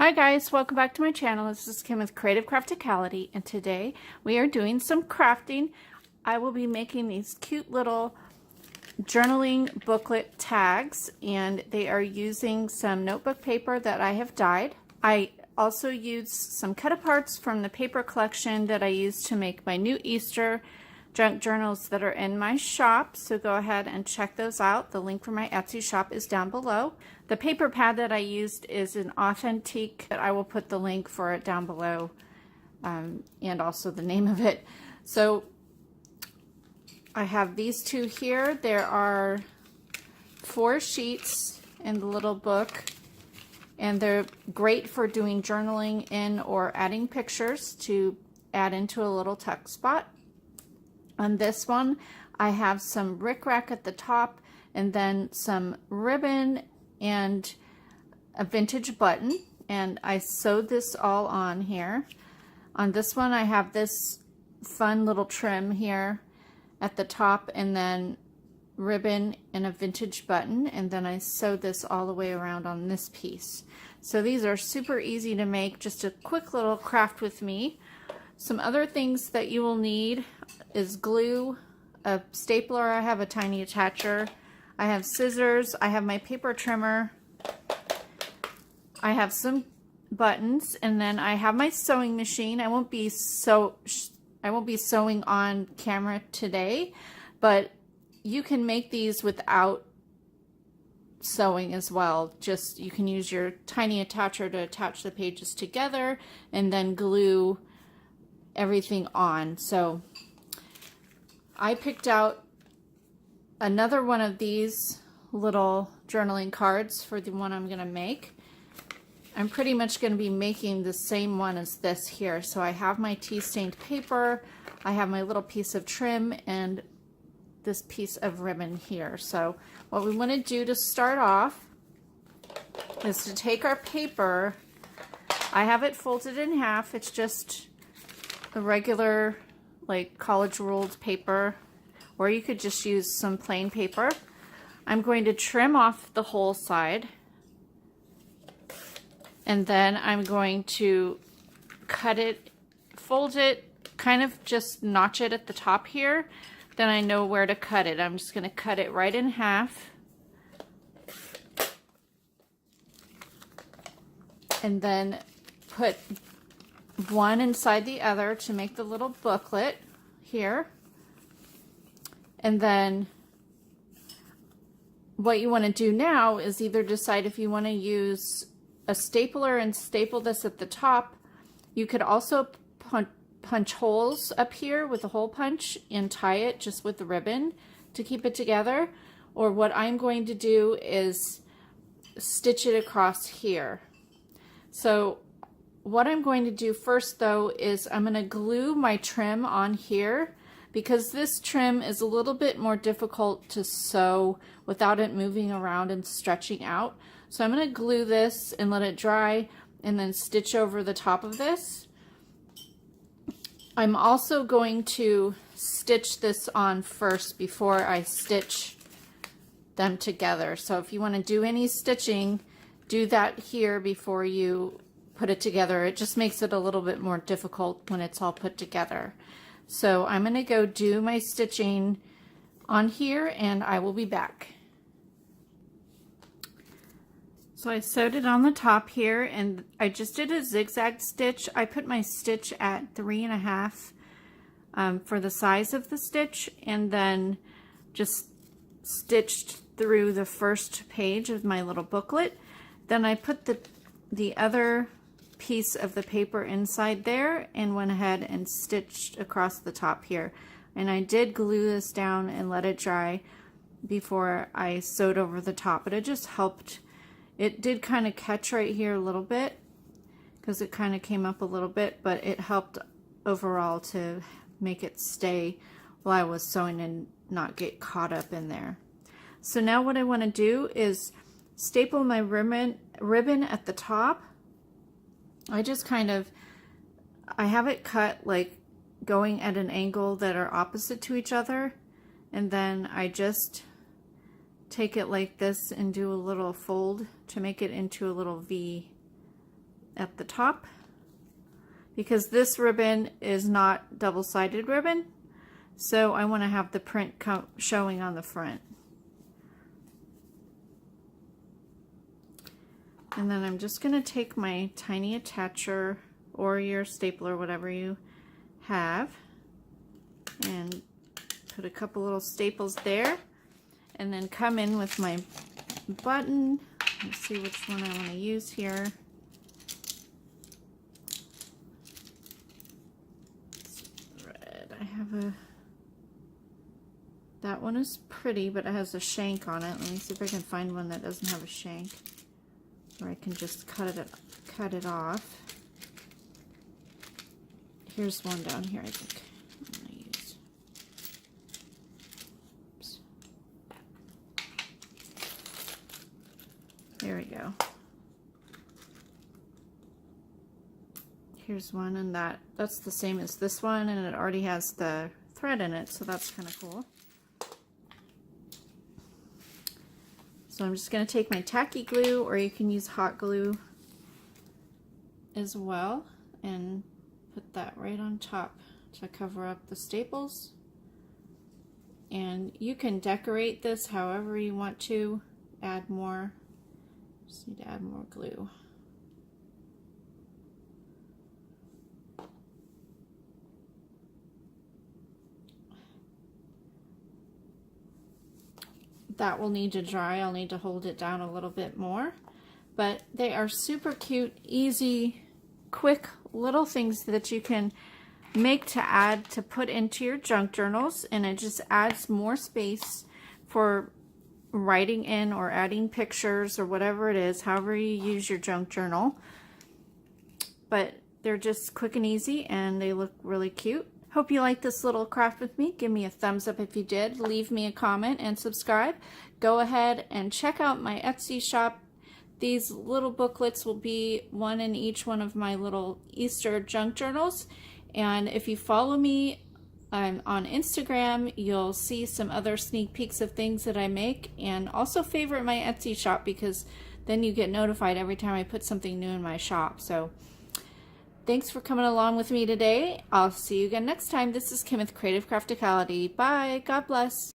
Hi guys, welcome back to my channel. This is Kim with Creative Crafticality, and today we are doing some crafting. I will be making these cute little journaling booklet tags, and they are using some notebook paper that I have dyed. I also used some cut-aparts from the paper collection that I used to make my new Easter junk journals that are in my shop, so go ahead and check those out. The link for my Etsy shop is down below. The paper pad that I used is an Authentique. I will put the link for it down below and also the name of it. So I have these two here. There are 4 sheets in the little book, and they're great for doing journaling in or adding pictures to add into a little tuck spot. On this one, I have some rickrack at the top, and then some ribbon and a vintage button, and I sewed this all on here. On this one, I have this fun little trim here at the top, and then ribbon and a vintage button, and then I sewed this all the way around on this piece. So these are super easy to make, just a quick little craft with me. Some other things that you will need is glue, a stapler, I have a tiny attacher, I have scissors, I have my paper trimmer, I have some buttons, and then I have my sewing machine. I won't be sewing on camera today, but you can make these without sewing as well. Just you can use your tiny attacher to attach the pages together and then glue everything on. So I picked out another one of these little journaling cards for the one I'm going to make. I'm pretty much going to be making the same one as this here. So I have my tea stained paper, I have my little piece of trim, and this piece of ribbon here. So what we want to do to start off is to take our paper. I have it folded in half. It's just a regular like college ruled paper, or you could just use some plain paper. I'm going to trim off the whole side, and then I'm going to cut it, fold it, kind of just notch it at the top here. Then I know where to cut it. I'm just going to cut it right in half, and then put one inside the other to make the little booklet here. And then what you want to do now is either decide if you want to use a stapler and staple this at the top. You could also punch holes up here with a hole punch and tie it just with the ribbon to keep it together. Or what I'm going to do is stitch it across here. So what I'm going to do first though is I'm going to glue my trim on here, because this trim is a little bit more difficult to sew without it moving around and stretching out. So I'm going to glue this and let it dry and then stitch over the top of this. I'm also going to stitch this on first before I stitch them together. So if you want to do any stitching, do that here before you put it together. It just makes it a little bit more difficult when it's all put together. So I'm going to go do my stitching on here, and I will be back. So I sewed it on the top here, and I just did a zigzag stitch. I put my stitch at 3.5 for the size of the stitch, and then just stitched through the first page of my little booklet. Then I put the other piece of the paper inside there and went ahead and stitched across the top here. And I did glue this down and let it dry before I sewed over the top, but it just helped. It did kind of catch right here a little bit because it kind of came up a little bit, but it helped overall to make it stay while I was sewing and not get caught up in there. So now what I want to do is staple my ribbon at the top. I just kind of, I have it cut like going at an angle that are opposite to each other, and then I just take it like this and do a little fold to make it into a little V at the top, because this ribbon is not double-sided ribbon, so I want to have the print showing on the front. And then I'm just going to take my tiny attacher or your stapler, whatever you have, and put a couple little staples there, and then come in with my button. Let's see which one I want to use here. Red. I have that one is pretty, but it has a shank on it. Let me see if I can find one that doesn't have a shank, or I can just cut it off. Here's one down here, I think I'm gonna use. Oops. There we go. Here's one, and that's the same as this one, and it already has the thread in it, so that's kind of cool. So I'm just going to take my tacky glue, or you can use hot glue as well, and put that right on top to cover up the staples. And you can decorate this however you want to, add more. Just need to add more glue. That will need to dry. I'll need to hold it down a little bit more, but they are super cute, easy, quick little things that you can make to add to put into your junk journals, and it just adds more space for writing in or adding pictures or whatever it is, however you use your junk journal. But they're just quick and easy, and they look really cute. Hope you liked this little craft with me. Give me a thumbs up if you did. Leave me a comment and subscribe. Go ahead and check out my Etsy shop. These little booklets will be one in each one of my little Easter junk journals. And if you follow me on Instagram, you'll see some other sneak peeks of things that I make. And also favorite my Etsy shop, because then you get notified every time I put something new in my shop. So thanks for coming along with me today. I'll see you again next time. This is Kim with Creative Crafticality. Bye. God bless.